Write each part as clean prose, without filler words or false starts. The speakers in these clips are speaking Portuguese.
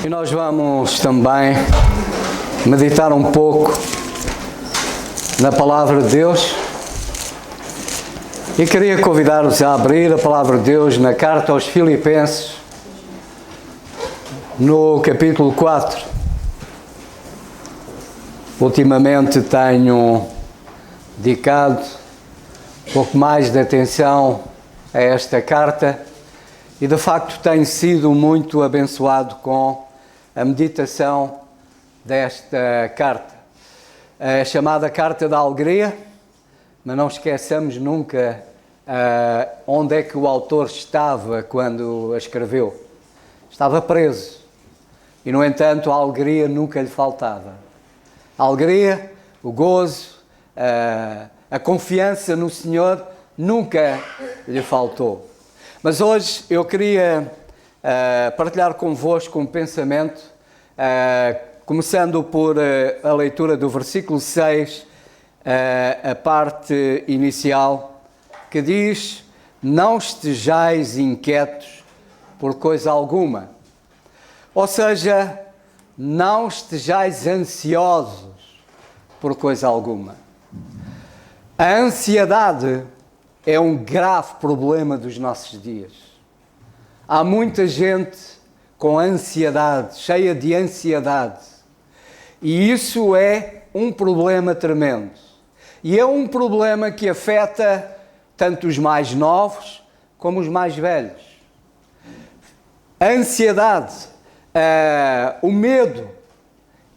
E nós vamos também meditar um pouco na Palavra de Deus. E queria convidar-vos a abrir a Palavra de Deus na carta aos Filipenses, no capítulo 4. Ultimamente tenho dedicado um pouco mais de atenção a esta carta e de facto tenho sido muito abençoado com a meditação desta carta. É chamada Carta da Alegria, mas não esqueçamos nunca onde é que o autor estava quando a escreveu. Estava preso e, no entanto, a alegria nunca lhe faltava. A alegria, o gozo, a confiança no Senhor nunca lhe faltou. Mas hoje eu queria partilhar convosco um pensamento, começando por a leitura do versículo 6, a parte inicial, que diz: não estejais inquietos por coisa alguma. Ou seja, não estejais ansiosos por coisa alguma. A ansiedade é um grave problema dos nossos dias. Há muita gente com ansiedade, cheia de ansiedade. E isso é um problema tremendo. E é um problema que afeta tanto os mais novos como os mais velhos. A ansiedade, o medo.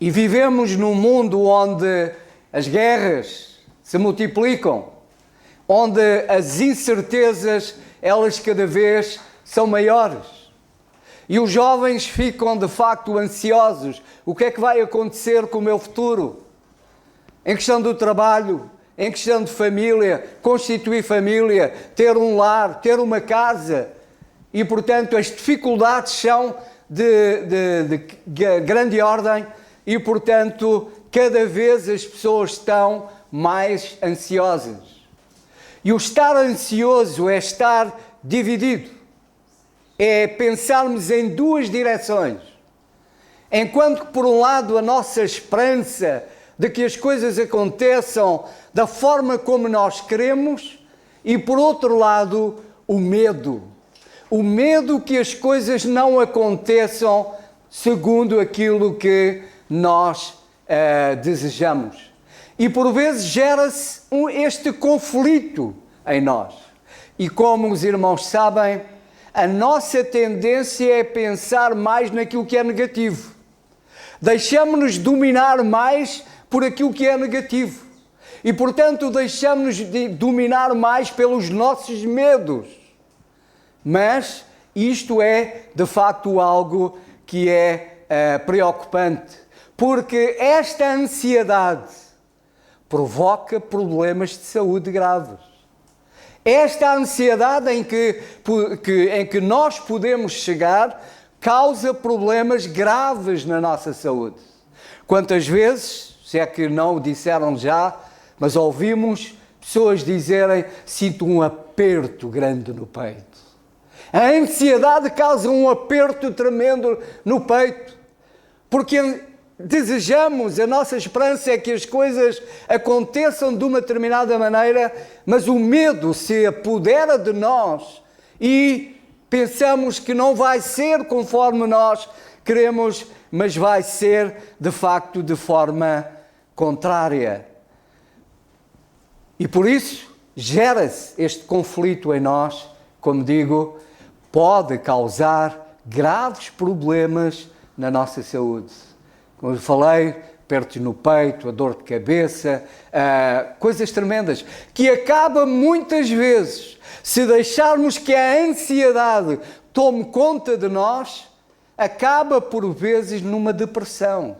E vivemos num mundo onde as guerras se multiplicam, onde as incertezas, elas cada vez são maiores. E os jovens ficam de facto ansiosos. O que é que vai acontecer com o meu futuro? Em questão do trabalho, em questão de família, constituir família, ter um lar, ter uma casa. E, portanto, as dificuldades são de grande ordem e, portanto, cada vez as pessoas estão mais ansiosas. E o estar ansioso é estar dividido. É pensarmos em duas direções. Enquanto que, por um lado, a nossa esperança de que as coisas aconteçam da forma como nós queremos, e, por outro lado, o medo. O medo que as coisas não aconteçam segundo aquilo que nós desejamos. E por vezes gera-se este conflito em nós. E como os irmãos sabem, a nossa tendência é pensar mais naquilo que é negativo. Deixamos-nos dominar mais por aquilo que é negativo. E portanto deixamos-nos dominar mais pelos nossos medos. Mas isto é de facto algo que é preocupante. Porque esta ansiedade provoca problemas de saúde graves. Esta ansiedade em que nós podemos chegar causa problemas graves na nossa saúde. Quantas vezes, se é que não o disseram já, mas ouvimos pessoas dizerem: sinto um aperto grande no peito. A ansiedade causa um aperto tremendo no peito, porque desejamos, a nossa esperança é que as coisas aconteçam de uma determinada maneira, mas o medo se apodera de nós e pensamos que não vai ser conforme nós queremos, mas vai ser de facto de forma contrária. E por isso gera-se este conflito em nós, como digo, pode causar graves problemas na nossa saúde. Como eu falei, apertos no peito, a dor de cabeça, coisas tremendas, que acaba muitas vezes, se deixarmos que a ansiedade tome conta de nós, acaba por vezes numa depressão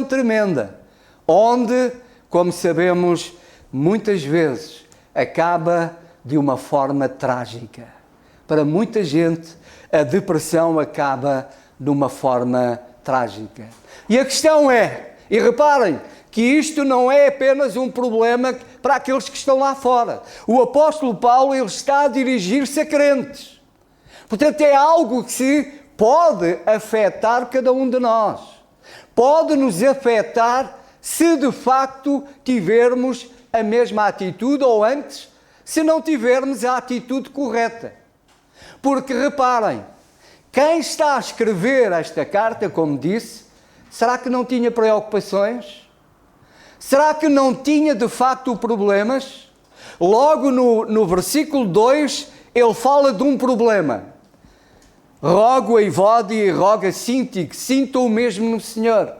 tremenda, onde, como sabemos, muitas vezes acaba de uma forma trágica. Para muita gente, a depressão acaba de uma forma trágica. E a questão é, e reparem, que isto não é apenas um problema para aqueles que estão lá fora. O apóstolo Paulo, ele está a dirigir-se a crentes. Portanto, é algo que se pode afetar cada um de nós. Pode nos afetar se de facto tivermos a mesma atitude, ou antes, se não tivermos a atitude correta. Porque reparem, quem está a escrever esta carta, como disse, será que não tinha preocupações? Será que não tinha de facto problemas? Logo no versículo 2, ele fala de um problema. Rogo a Evódia e rogo a Sinti, que sintam o mesmo no Senhor.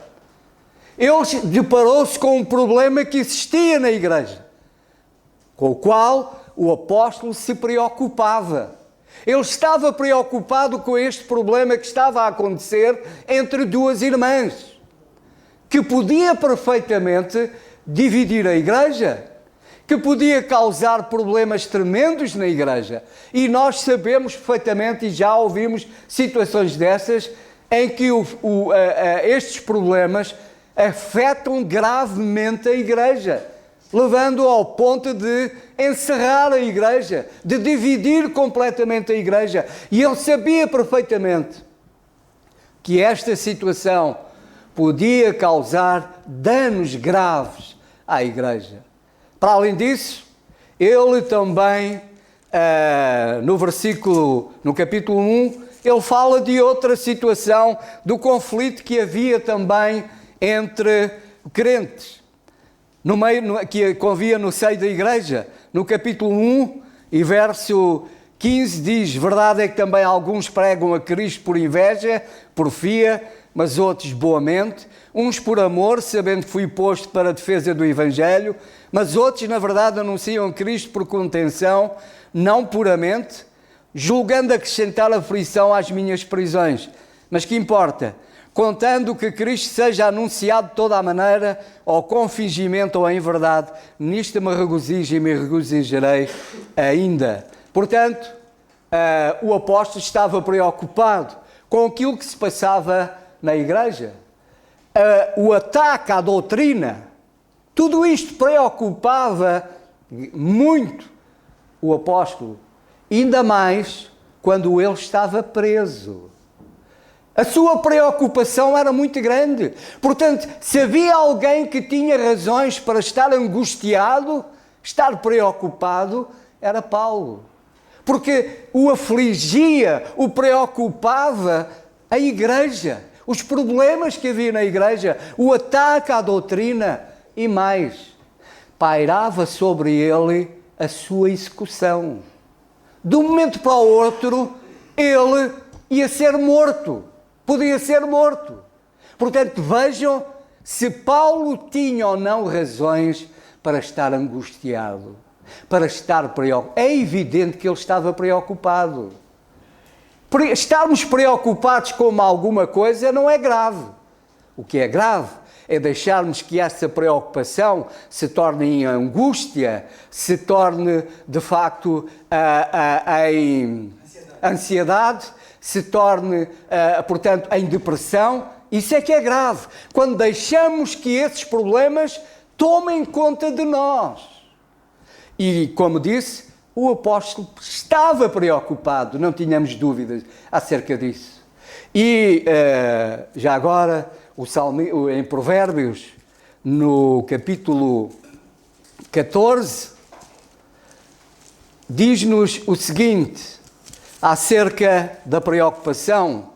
Ele deparou-se com um problema que existia na igreja, com o qual o apóstolo se preocupava. Ele estava preocupado com este problema que estava a acontecer entre duas irmãs, que podia perfeitamente dividir a igreja, que podia causar problemas tremendos na igreja. E nós sabemos perfeitamente, e já ouvimos situações dessas, em que estes problemas afetam gravemente a igreja, levando ao ponto de encerrar a igreja, de dividir completamente a igreja. E ele sabia perfeitamente que esta situação podia causar danos graves à igreja. Para além disso, ele também, no capítulo 1, ele fala de outra situação, do conflito que havia também entre crentes, que havia no seio da igreja. No capítulo 1 e verso 15 diz: verdade é que também alguns pregam a Cristo por inveja, porfia, mas outros boamente, uns por amor, sabendo que fui posto para a defesa do Evangelho, mas outros, na verdade, anunciam Cristo por contenção, não puramente, julgando acrescentar aflição às minhas prisões. Mas que importa? Contando que Cristo seja anunciado de toda a maneira, ou com fingimento ou em verdade, nisto me regozijo e me regozijarei ainda. Portanto, o apóstolo estava preocupado com aquilo que se passava na igreja. O ataque à doutrina, tudo isto preocupava muito o apóstolo, ainda mais quando ele estava preso. A sua preocupação era muito grande. Portanto, se havia alguém que tinha razões para estar angustiado, estar preocupado, era Paulo. Porque o afligia, o preocupava a igreja, os problemas que havia na igreja, o ataque à doutrina e mais, pairava sobre ele a sua execução. De um momento para o outro, ele ia ser morto. Podia ser morto. Portanto, vejam se Paulo tinha ou não razões para estar angustiado, para estar preocupado. É evidente que ele estava preocupado. Estarmos preocupados com alguma coisa não é grave. O que é grave é deixarmos que essa preocupação se torne em angústia, se torne, de facto, em ansiedade, se torne, portanto, em depressão. Isso é que é grave. Quando deixamos que esses problemas tomem conta de nós. E, como disse, o apóstolo estava preocupado, não tínhamos dúvidas acerca disso. E, já agora, em Provérbios, no capítulo 14, diz-nos o seguinte, acerca da preocupação.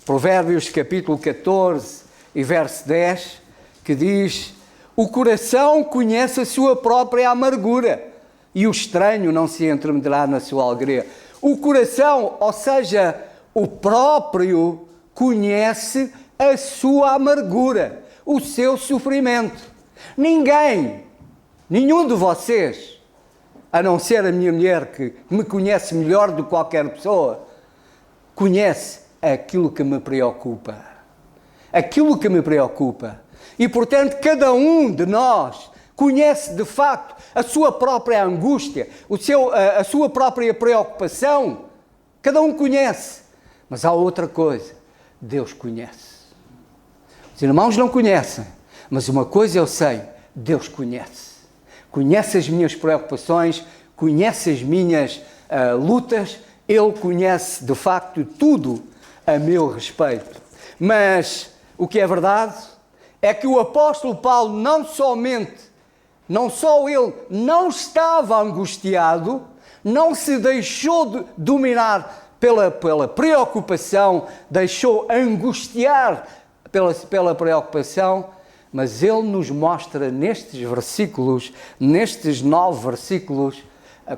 Provérbios capítulo 14 e verso 10, que diz: o coração conhece a sua própria amargura e o estranho não se entremeterá na sua alegria. O coração, ou seja, o próprio, conhece a sua amargura, o seu sofrimento. Nenhum de vocês, a não ser a minha mulher, que me conhece melhor do que qualquer pessoa, conhece aquilo que me preocupa. Aquilo que me preocupa. E, portanto, cada um de nós conhece, de facto, a sua própria angústia, a sua própria preocupação. Cada um conhece. Mas há outra coisa. Deus conhece. Os irmãos não conhecem. Mas uma coisa eu sei. Deus conhece. Conhece as minhas preocupações, conhece as minhas lutas Ele conhece, de facto, tudo a meu respeito. Mas o que é verdade é que o apóstolo Paulo não só ele não estava angustiado, não se deixou dominar pela preocupação, deixou angustiar pela preocupação, mas ele nos mostra nestes versículos, nestes 9 versículos,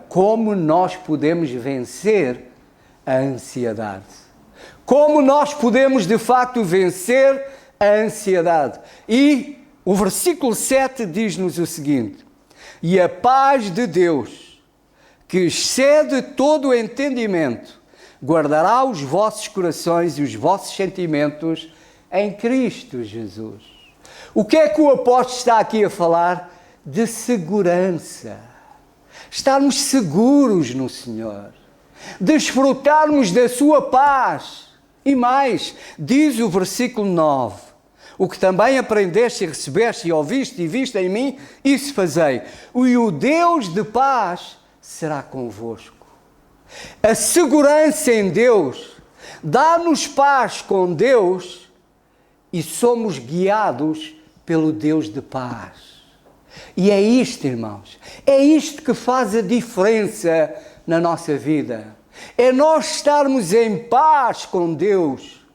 como nós podemos vencer a ansiedade. Como nós podemos, de facto, vencer a ansiedade. E o versículo 7 diz-nos o seguinte: e a paz de Deus, que excede todo o entendimento, guardará os vossos corações e os vossos sentimentos em Cristo Jesus. O que é que o apóstolo está aqui a falar? De segurança. Estarmos seguros no Senhor. Desfrutarmos da sua paz. E mais, diz o versículo 9: o que também aprendeste e recebeste e ouviste e viste em mim, isso fazei. E o Deus de paz será convosco. A segurança em Deus dá-nos paz com Deus e somos guiados pelo Deus de paz. E é isto, irmãos, é isto que faz a diferença na nossa vida. É nós estarmos em paz com Deus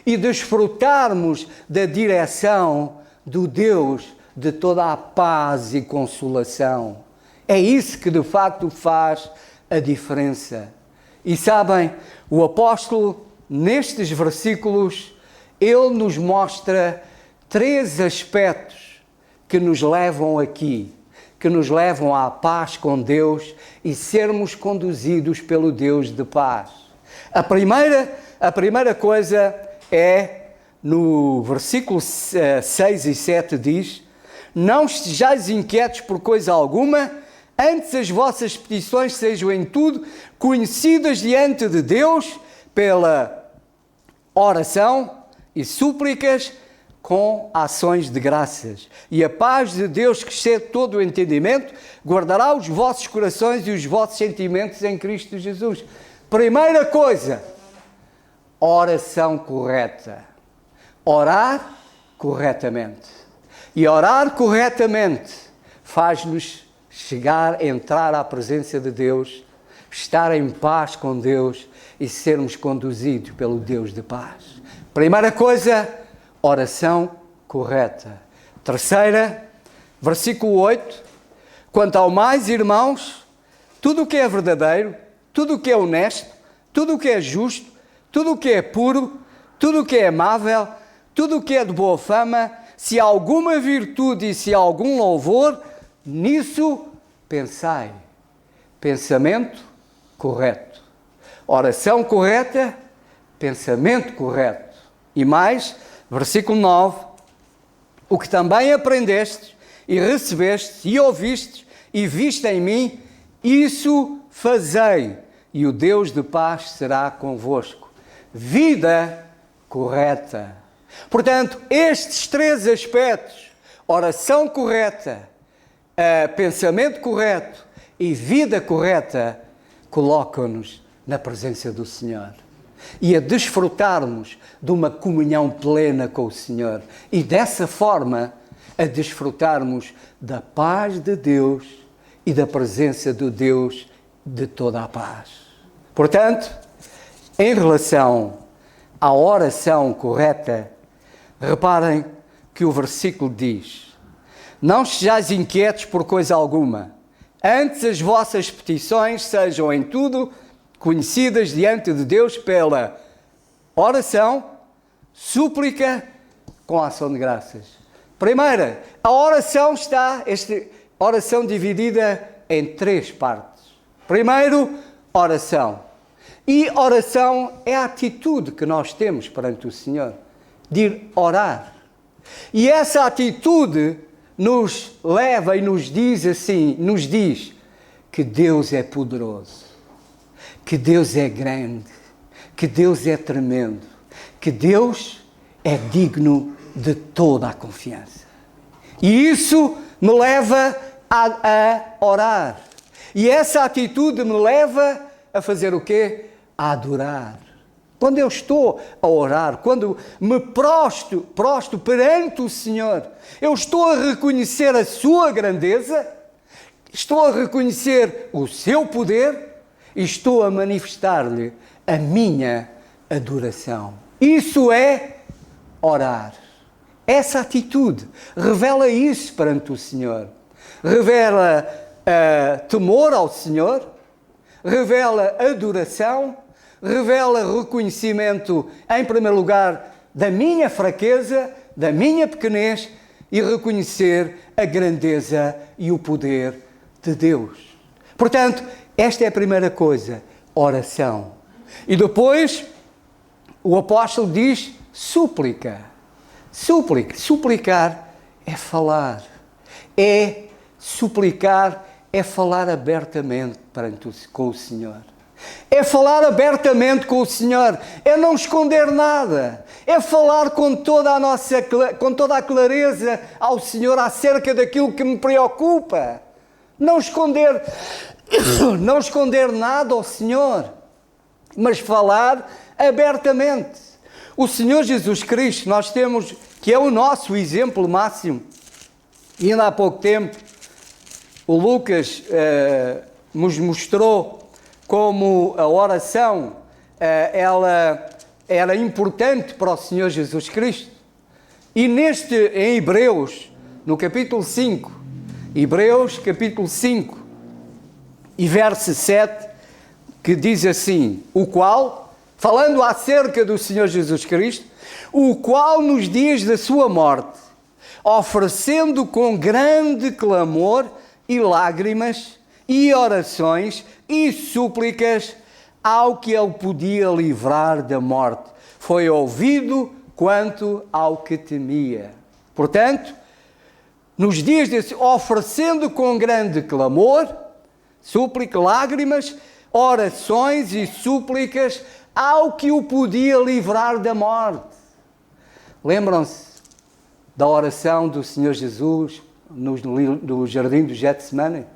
e desfrutarmos da direção do Deus de toda a paz e consolação. É isso que de facto faz a diferença. E sabem, o apóstolo, nestes versículos, ele nos mostra 3 aspectos que nos levam aqui, que nos levam à paz com Deus e sermos conduzidos pelo Deus de paz. A primeira coisa é, no versículo 6 e 7 diz: não estejais inquietos por coisa alguma, antes as vossas petições sejam em tudo conhecidas diante de Deus pela oração e súplicas com ações de graças. E a paz de Deus, que excede todo o entendimento, guardará os vossos corações e os vossos sentimentos em Cristo Jesus. Primeira coisa, oração correta. Orar corretamente. E orar corretamente faz-nos entrar à presença de Deus, estar em paz com Deus e sermos conduzidos pelo Deus de paz. Primeira coisa, oração correta. Terceira, versículo 8: quanto ao mais, irmãos, tudo o que é verdadeiro, tudo o que é honesto, tudo o que é justo, tudo o que é puro, tudo o que é amável, tudo o que é de boa fama, se há alguma virtude e se há algum louvor, nisso pensai. Pensamento correto. Oração correta, pensamento correto. E mais, versículo 9: o que também aprendeste e recebeste e ouviste e viste em mim, isso fazei, e o Deus de paz será convosco. Vida correta. Portanto, estes 3 aspectos, oração correta, pensamento correto e vida correta, colocam-nos na presença do Senhor e a desfrutarmos de uma comunhão plena com o Senhor e dessa forma a desfrutarmos da paz de Deus e da presença do Deus de toda a paz. Portanto, em relação à oração correta, reparem que o versículo diz: não sejais inquietos por coisa alguma, antes as vossas petições sejam em tudo conhecidas diante de Deus pela oração, súplica com ação de graças. Primeira, a oração oração dividida em 3 partes. Primeiro, oração. E oração é a atitude que nós temos perante o Senhor, de orar. E essa atitude nos leva e nos diz que Deus é poderoso, que Deus é grande, que Deus é tremendo, que Deus é digno de toda a confiança. E isso me leva a orar. E essa atitude me leva a fazer o quê? a adorar, quando eu estou a orar, quando me prostro perante o Senhor, eu estou a reconhecer a sua grandeza, estou a reconhecer o seu poder e estou a manifestar-lhe a minha adoração. Isso é orar. Essa atitude revela isso perante o Senhor. Revela temor ao Senhor, revela adoração, revela reconhecimento, em primeiro lugar, da minha fraqueza, da minha pequenez e reconhecer a grandeza e o poder de Deus. Portanto, esta é a primeira coisa, oração. E depois, o apóstolo diz súplica. Súplica. Suplicar é falar. Suplicar é falar abertamente com o Senhor. É falar abertamente com o Senhor, é não esconder nada, é falar com toda a clareza ao Senhor acerca daquilo que me preocupa. Não esconder nada ao Senhor, mas falar abertamente. O Senhor Jesus Cristo, nós temos, que é o nosso exemplo máximo, e ainda há pouco tempo o Lucas nos mostrou como a oração ela era importante para o Senhor Jesus Cristo. E em Hebreus, no capítulo 5, Hebreus capítulo 5 e verso 7, que diz assim, o qual, falando acerca do Senhor Jesus Cristo, o qual nos dias da sua morte, oferecendo com grande clamor e lágrimas e orações e súplicas ao que ele podia livrar da morte, foi ouvido quanto ao que temia. Portanto, nos dias desse, oferecendo com grande clamor, súplica, lágrimas, orações e súplicas ao que o podia livrar da morte. Lembram-se da oração do Senhor Jesus no jardim do Getsemane?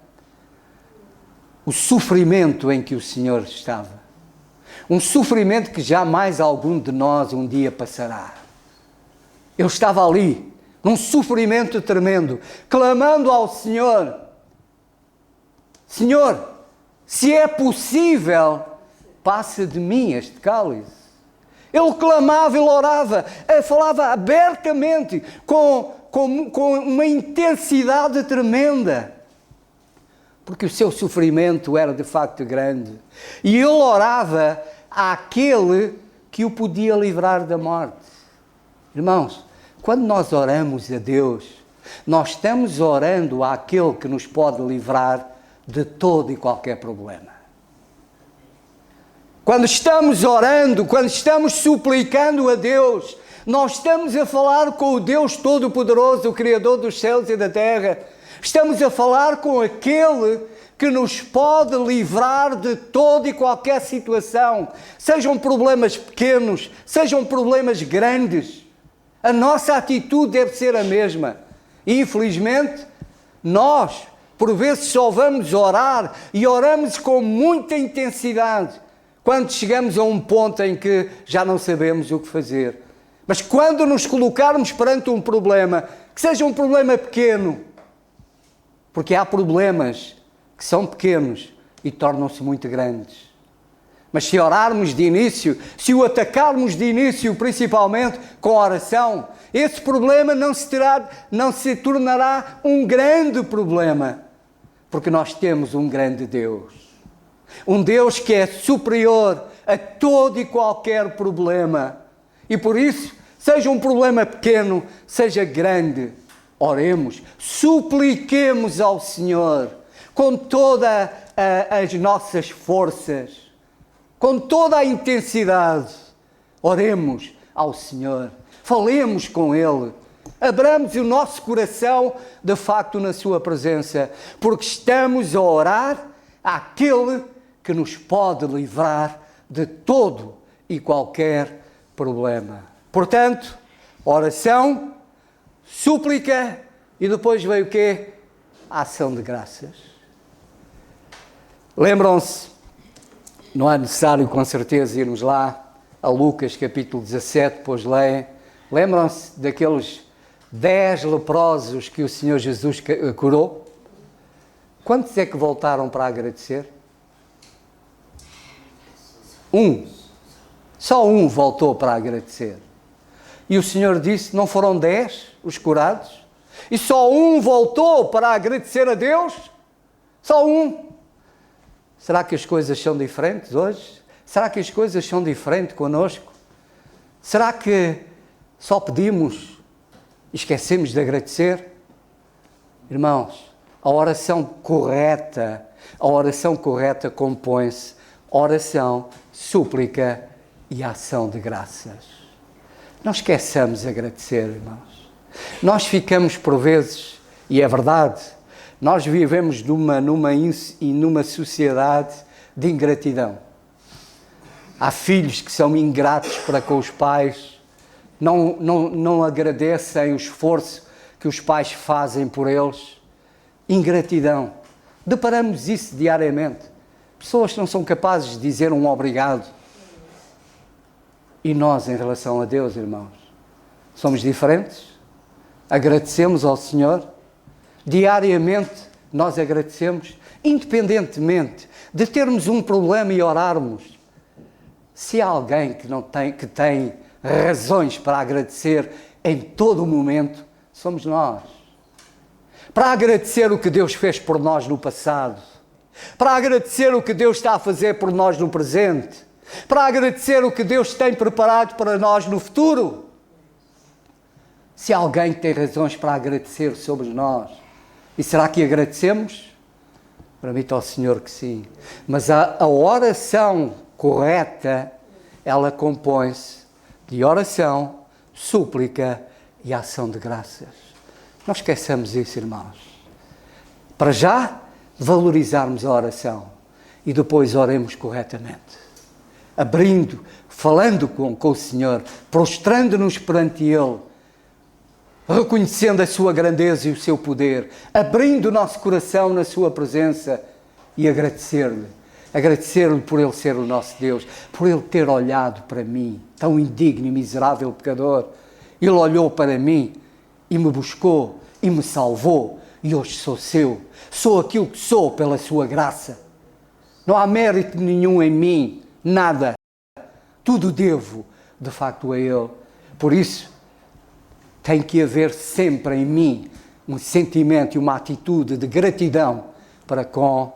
O sofrimento em que o Senhor estava. Um sofrimento que jamais algum de nós um dia passará. Ele estava ali, num sofrimento tremendo, clamando ao Senhor: Senhor, se é possível, passa de mim este cálice. Ele clamava, ele orava, ele falava abertamente, com uma intensidade tremenda, porque o seu sofrimento era de facto grande. E ele orava àquele que o podia livrar da morte. Irmãos, quando nós oramos a Deus, nós estamos orando àquele que nos pode livrar de todo e qualquer problema. Quando estamos orando, quando estamos suplicando a Deus, nós estamos a falar com o Deus Todo-Poderoso, o Criador dos céus e da terra. Estamos a falar com aquele que nos pode livrar de toda e qualquer situação, sejam problemas pequenos, sejam problemas grandes. A nossa atitude deve ser a mesma. E, infelizmente, nós, por vezes, só vamos orar e oramos com muita intensidade quando chegamos a um ponto em que já não sabemos o que fazer. Mas quando nos colocarmos perante um problema, que seja um problema pequeno, porque há problemas que são pequenos e tornam-se muito grandes. Mas se orarmos de início, se o atacarmos de início, principalmente com oração, esse problema não se tornará um grande problema, porque nós temos um grande Deus. Um Deus que é superior a todo e qualquer problema. E por isso, seja um problema pequeno, seja grande, oremos, supliquemos ao Senhor com todas as nossas forças, com toda a intensidade. Oremos ao Senhor, falemos com Ele, abramos o nosso coração de facto na sua presença, porque estamos a orar àquele que nos pode livrar de todo e qualquer problema. Portanto, oração, súplica e depois veio o quê? A ação de graças. Lembram-se Não é necessário, com certeza, irmos lá a Lucas capítulo 17, pois leem. Lembram-se daqueles 10 leprosos que o Senhor Jesus curou? Quantos é que voltaram para agradecer? Só um voltou para agradecer. E o Senhor disse, não foram 10 os curados? E só um voltou para agradecer a Deus? Só um. Será que as coisas são diferentes hoje? Será que as coisas são diferentes connosco? Será que só pedimos e esquecemos de agradecer? Irmãos, a oração correta compõe-se oração, súplica e ação de graças. Não esqueçamos de agradecer, irmãos. Nós ficamos por vezes, e é verdade, nós vivemos numa sociedade de ingratidão. Há filhos que são ingratos para com os pais, não agradecem o esforço que os pais fazem por eles. Ingratidão. Deparamos isso diariamente. Pessoas que não são capazes de dizer um obrigado. E nós, em relação a Deus, irmãos, somos diferentes? Agradecemos ao Senhor? Diariamente nós agradecemos, independentemente de termos um problema e orarmos. Se há alguém que tem razões para agradecer em todo o momento, somos nós. Para agradecer o que Deus fez por nós no passado, para agradecer o que Deus está a fazer por nós no presente, para agradecer o que Deus tem preparado para nós no futuro. Se alguém tem razões para agradecer, somos nós. E será que agradecemos? Permita ao Senhor que sim. Mas a oração correta, ela compõe-se de oração, súplica e ação de graças. Não esqueçamos isso, irmãos. Para já, valorizarmos a oração e depois oremos corretamente. Abrindo, falando com o Senhor, prostrando-nos perante Ele, reconhecendo a sua grandeza e o seu poder, abrindo o nosso coração na sua presença e agradecer-lhe. Agradecer-lhe por Ele ser o nosso Deus, por Ele ter olhado para mim, tão indigno e miserável pecador. Ele olhou para mim e me buscou e me salvou e hoje sou seu. Sou aquilo que sou pela sua graça. Não há mérito nenhum em mim, nada. Tudo devo, de facto, a Ele. Por isso, tem que haver sempre em mim um sentimento e uma atitude de gratidão para com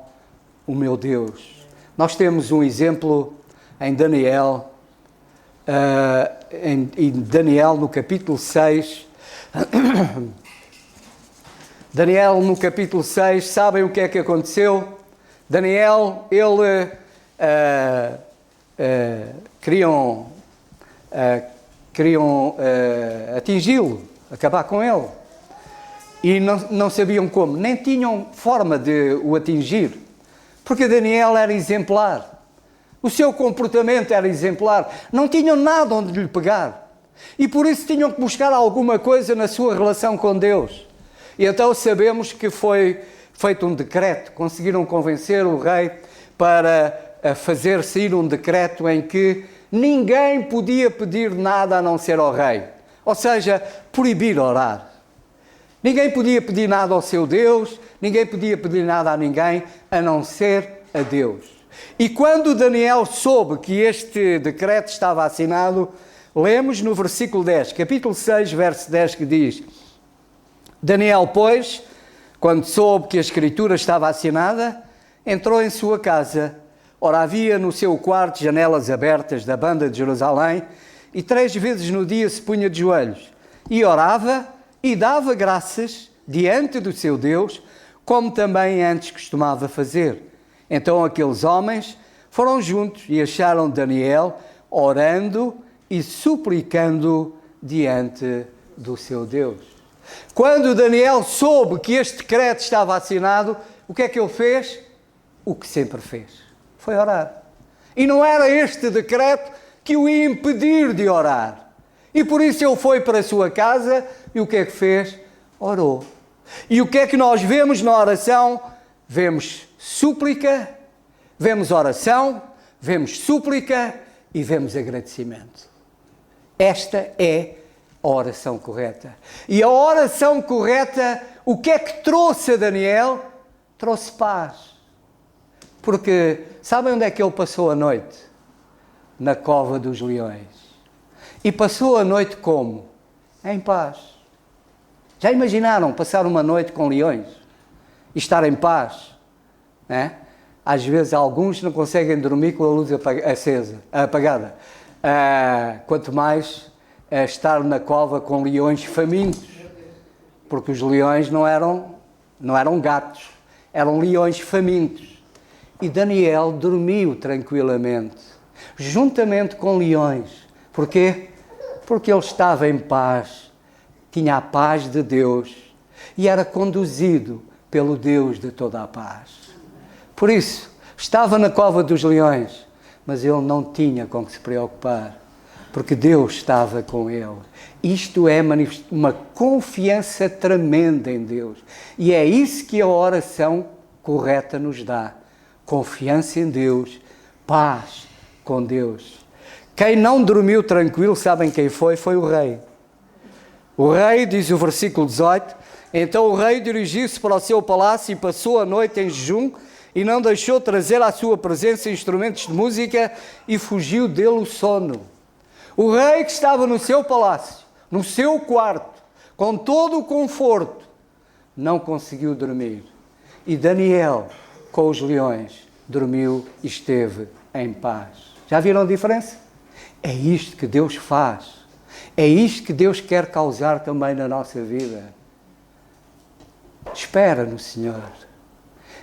o meu Deus. Nós temos um exemplo em Daniel, no capítulo 6. Daniel, no capítulo 6, sabem o que é que aconteceu? Daniel, ele queriam atingi-lo, acabar com ele. E não sabiam como, nem tinham forma de o atingir. Porque Daniel era exemplar. O seu comportamento era exemplar. Não tinham nada onde lhe pegar. E por isso tinham que buscar alguma coisa na sua relação com Deus. E então sabemos que foi feito um decreto. Conseguiram convencer o rei para fazer sair um decreto em que ninguém podia pedir nada a não ser ao rei. Ou seja, proibir orar. Ninguém podia pedir nada ao seu Deus, ninguém podia pedir nada a ninguém a não ser a Deus. E quando Daniel soube que este decreto estava assinado, lemos no versículo 10, capítulo 6, verso 10, que diz: Daniel, pois, quando soube que a escritura estava assinada, entrou em sua casa. Ora, havia no seu quarto janelas abertas da banda de Jerusalém, e 3 vezes no dia se punha de joelhos, e orava e dava graças diante do seu Deus, como também antes costumava fazer. Então aqueles homens foram juntos e acharam Daniel orando e suplicando diante do seu Deus. Quando Daniel soube que este decreto estava assinado, o que é que ele fez? O que sempre fez. Foi orar. E não era este decreto que o ia impedir de orar. E por isso ele foi para a sua casa e o que é que fez? Orou. E o que é que nós vemos na oração? Vemos súplica, vemos oração, vemos súplica e vemos agradecimento. Esta é a oração correta. E a oração correta, o que é que trouxe a Daniel? Trouxe paz. Porque sabem onde é que ele passou a noite? Na cova dos leões. E passou a noite como? Em paz. Já imaginaram passar uma noite com leões? E estar em paz? Né? Às vezes alguns não conseguem dormir com a luz apagada. Quanto mais estar na cova com leões famintos. Porque os leões não eram gatos, eram leões famintos. E Daniel dormiu tranquilamente, juntamente com leões. Porquê? Porque ele estava em paz, tinha a paz de Deus e era conduzido pelo Deus de toda a paz. Por isso, estava na cova dos leões, mas ele não tinha com que se preocupar, porque Deus estava com ele. Isto é uma confiança tremenda em Deus. E é isso que a oração correta nos dá. Confiança em Deus, paz com Deus. Quem não dormiu tranquilo, sabem quem foi? Foi o rei. O rei, diz o versículo 18, então o rei dirigiu-se para o seu palácio e passou a noite em jejum e não deixou trazer à sua presença instrumentos de música e fugiu dele o sono. O rei que estava no seu palácio, no seu quarto, com todo o conforto, não conseguiu dormir. E Daniel, com os leões, dormiu e esteve em paz. Já viram a diferença? É isto que Deus faz. É isto que Deus quer causar também na nossa vida. Espera no Senhor.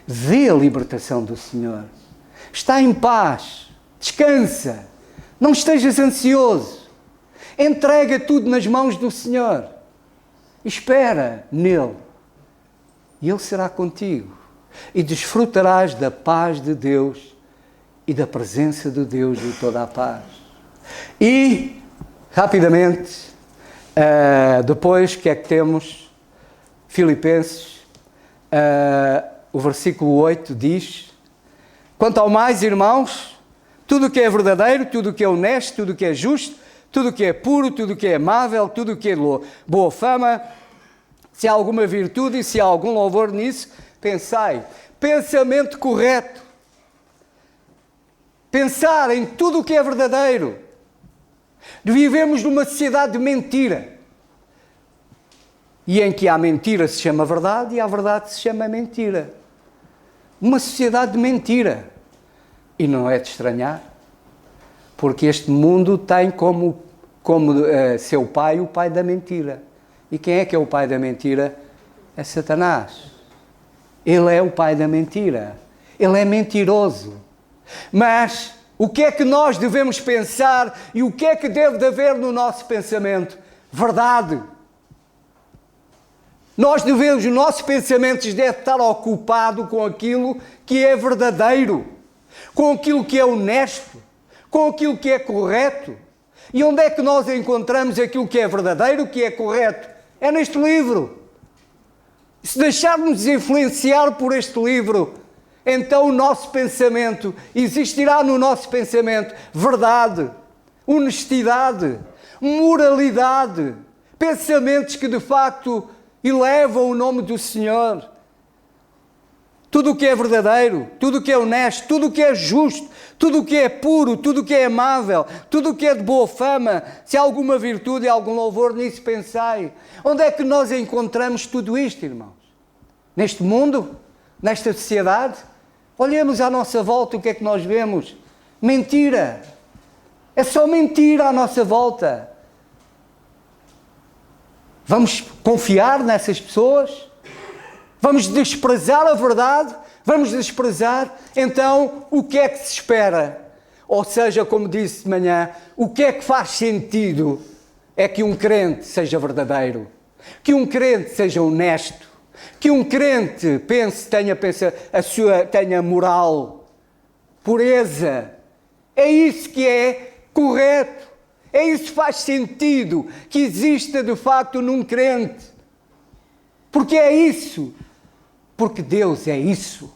Vê a libertação do Senhor. Está em paz. Descansa. Não estejas ansioso. Entrega tudo nas mãos do Senhor. Espera nele. E Ele será contigo. E desfrutarás da paz de Deus e da presença de Deus de toda a paz. E, rapidamente, depois, o que é que temos? Filipenses, o versículo 8 diz: quanto ao mais, irmãos, tudo o que é verdadeiro, tudo o que é honesto, tudo o que é justo, tudo o que é puro, tudo o que é amável, tudo o que é boa fama, se há alguma virtude e se há algum louvor nisso, pensai. Pensamento correto. Pensar em tudo o que é verdadeiro. Vivemos numa sociedade de mentira. E em que a mentira se chama verdade e a verdade se chama mentira. Uma sociedade de mentira. E não é de estranhar, porque este mundo tem como seu pai o pai da mentira. E quem é que é o pai da mentira? É Satanás. Ele é o pai da mentira. Ele é mentiroso. Mas o que é que nós devemos pensar e o que é que deve de haver no nosso pensamento? Verdade. Os nossos pensamentos devem estar ocupados com aquilo que é verdadeiro, com aquilo que é honesto, com aquilo que é correto. E onde é que nós encontramos aquilo que é verdadeiro, que é correto? É neste livro. Se deixarmos influenciar por este livro, então o nosso pensamento, existirá no nosso pensamento verdade, honestidade, moralidade, pensamentos que de facto elevam o nome do Senhor. Tudo o que é verdadeiro, tudo o que é honesto, tudo o que é justo, tudo o que é puro, tudo o que é amável, tudo o que é de boa fama, se há alguma virtude e algum louvor, nisso pensai. Onde é que nós encontramos tudo isto, irmãos? Neste mundo? Nesta sociedade? Olhemos à nossa volta, o que é que nós vemos? Mentira. É só mentira à nossa volta. Vamos confiar nessas pessoas? Vamos desprezar a verdade? Vamos desprezar? Então, o que é que se espera? Ou seja, como disse de manhã, o que é que faz sentido é que um crente seja verdadeiro, que um crente seja honesto, que um crente tenha moral, pureza. É isso que é correto. É isso que faz sentido que exista de facto num crente. Porque é isso. Porque Deus é isso.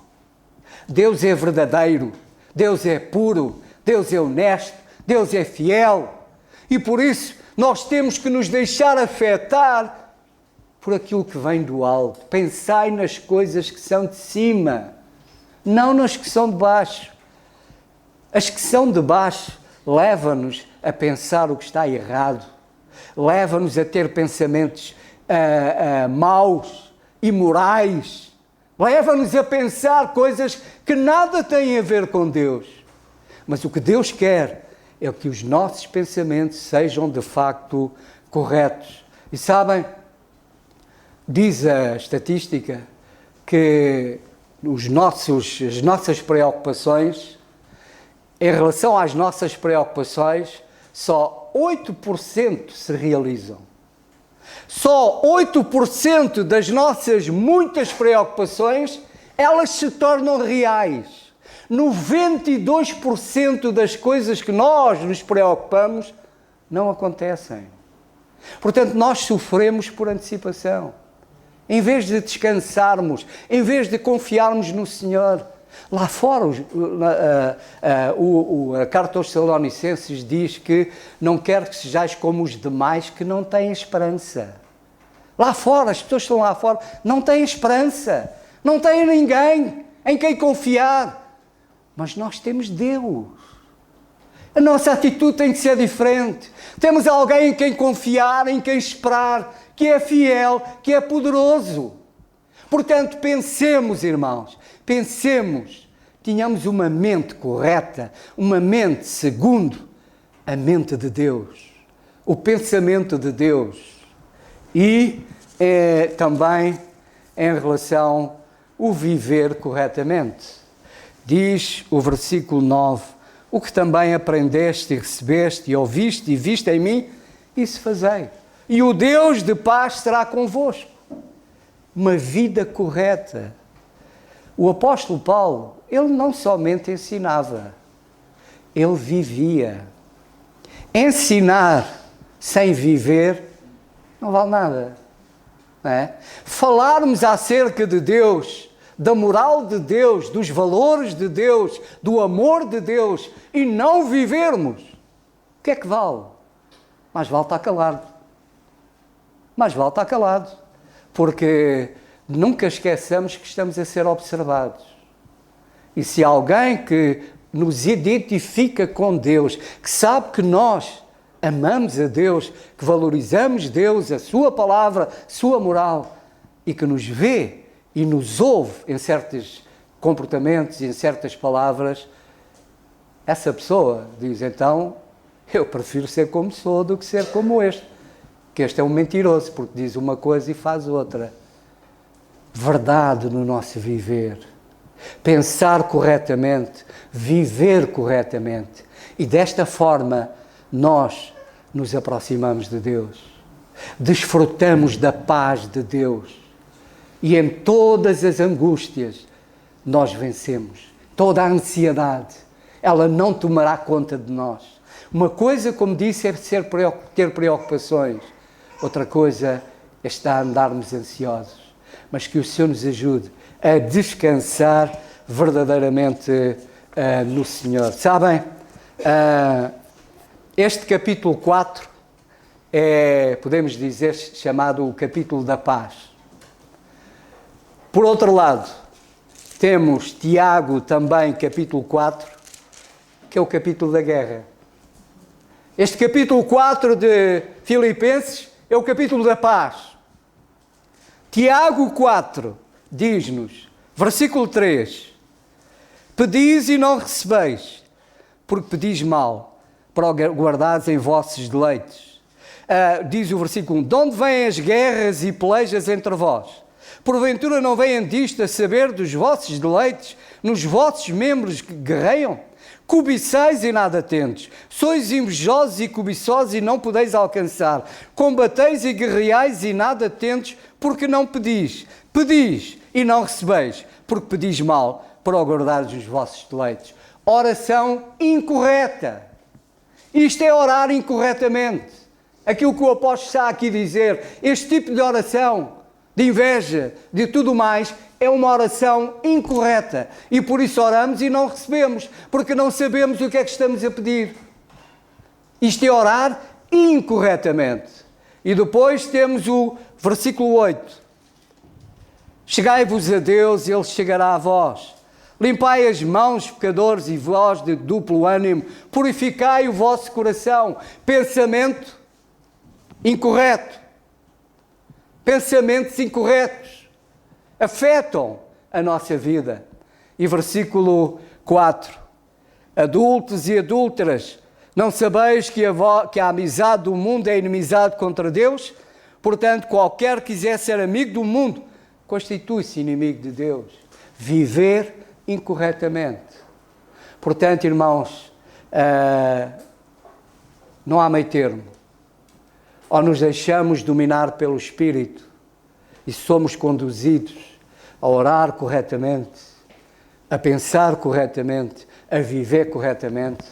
Deus é verdadeiro. Deus é puro. Deus é honesto, Deus é fiel. E por isso nós temos que nos deixar afetar por aquilo que vem do alto. Pensai nas coisas que são de cima, não nas que são de baixo. As que são de baixo levam-nos a pensar o que está errado, levam-nos a ter pensamentos maus, imorais, levam-nos a pensar coisas que nada têm a ver com Deus. Mas o que Deus quer é que os nossos pensamentos sejam de facto corretos. E sabem, diz a estatística que as nossas preocupações, em relação às nossas preocupações, só 8% se realizam. Só 8% das nossas muitas preocupações, elas se tornam reais. 92% das coisas que nós nos preocupamos não acontecem. Portanto, nós sofremos por antecipação. Em vez de descansarmos, em vez de confiarmos no Senhor. Lá fora, a carta aos Tessalonicenses diz que não quer que sejais como os demais que não têm esperança. Lá fora, as pessoas que estão lá fora não têm esperança, não têm ninguém em quem confiar. Mas nós temos Deus. A nossa atitude tem que ser diferente. Temos alguém em quem confiar, em quem esperar, que é fiel, que é poderoso. Portanto, pensemos, irmãos, pensemos, tenhamos uma mente correta, uma mente segundo a mente de Deus, o pensamento de Deus. E também em relação ao viver corretamente. Diz o versículo 9, o que também aprendeste e recebeste e ouviste e viste em mim, isso fazei. E o Deus de paz será convosco. Uma vida correta. O apóstolo Paulo, ele não somente ensinava, ele vivia. Ensinar sem viver não vale nada. Não é? Falarmos acerca de Deus, da moral de Deus, dos valores de Deus, do amor de Deus e não vivermos, o que é que vale? Mais vale estar calado. Mais vale estar calado. Porque nunca esqueçamos que estamos a ser observados. E se alguém que nos identifica com Deus, que sabe que nós amamos a Deus, que valorizamos Deus, a sua palavra, a sua moral, e que nos vê e nos ouve em certos comportamentos e em certas palavras, essa pessoa diz, então, eu prefiro ser como sou do que ser como este. Que este é um mentiroso, porque diz uma coisa e faz outra. Verdade no nosso viver. Pensar corretamente, viver corretamente. E desta forma, nós nos aproximamos de Deus. Desfrutamos da paz de Deus. E em todas as angústias, nós vencemos. Toda a ansiedade, ela não tomará conta de nós. Uma coisa, como disse, é ter preocupações. Outra coisa é estar a andarmos ansiosos. Mas que o Senhor nos ajude a descansar verdadeiramente no Senhor. Sabem, este capítulo 4 é, podemos dizer, chamado o capítulo da paz. Por outro lado, temos Tiago também, capítulo 4, que é o capítulo da guerra. Este capítulo 4 de Filipenses é o capítulo da paz. Tiago 4 diz-nos, versículo 3, pedis e não recebeis, porque pedis mal, para o guardares em vossos deleites. Diz o versículo 1, de onde vêm as guerras e pelejas entre vós? Porventura não vêm disto a saber dos vossos deleites, nos vossos membros que guerreiam? Cobiçais e nada tendes, sois invejosos e cobiçosos e não podeis alcançar, combateis e guerreais e nada tendes, porque não pedis, pedis e não recebeis, porque pedis mal, para guardares os vossos deleites. Oração incorreta. Isto é orar incorretamente. Aquilo que o apóstolo está aqui a dizer, este tipo de oração de inveja, de tudo mais, é uma oração incorreta. E por isso oramos e não recebemos, porque não sabemos o que é que estamos a pedir. Isto é orar incorretamente. E depois temos o versículo 8. Chegai-vos a Deus e Ele chegará a vós. Limpai as mãos, pecadores, e vós de duplo ânimo, purificai o vosso coração. Pensamento incorreto. Pensamentos incorretos afetam a nossa vida. E versículo 4. Adultos e adúlteras, não sabeis que a amizade do mundo é inimizade contra Deus? Portanto, qualquer que quiser ser amigo do mundo, constitui-se inimigo de Deus. Viver incorretamente. Portanto, irmãos, não há meio termo. Ou nos deixamos dominar pelo Espírito e somos conduzidos a orar corretamente, a pensar corretamente, a viver corretamente,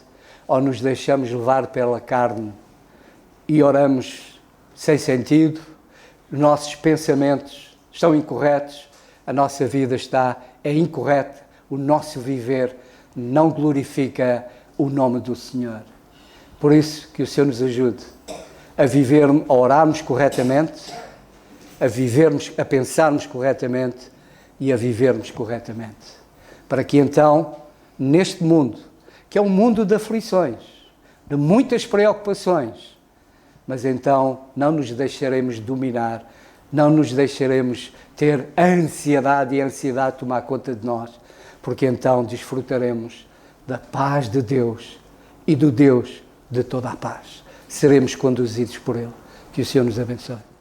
ou nos deixamos levar pela carne e oramos sem sentido, os nossos pensamentos estão incorretos, a nossa vida é incorreta, o nosso viver não glorifica o nome do Senhor. Por isso que o Senhor nos ajude a orarmos corretamente, a pensarmos corretamente e a vivermos corretamente. Para que então, neste mundo, que é um mundo de aflições, de muitas preocupações, mas então não nos deixaremos dominar, não nos deixaremos ter a ansiedade e a ansiedade tomar conta de nós, porque então desfrutaremos da paz de Deus e do Deus de toda a paz. Seremos conduzidos por Ele. Que o Senhor nos abençoe.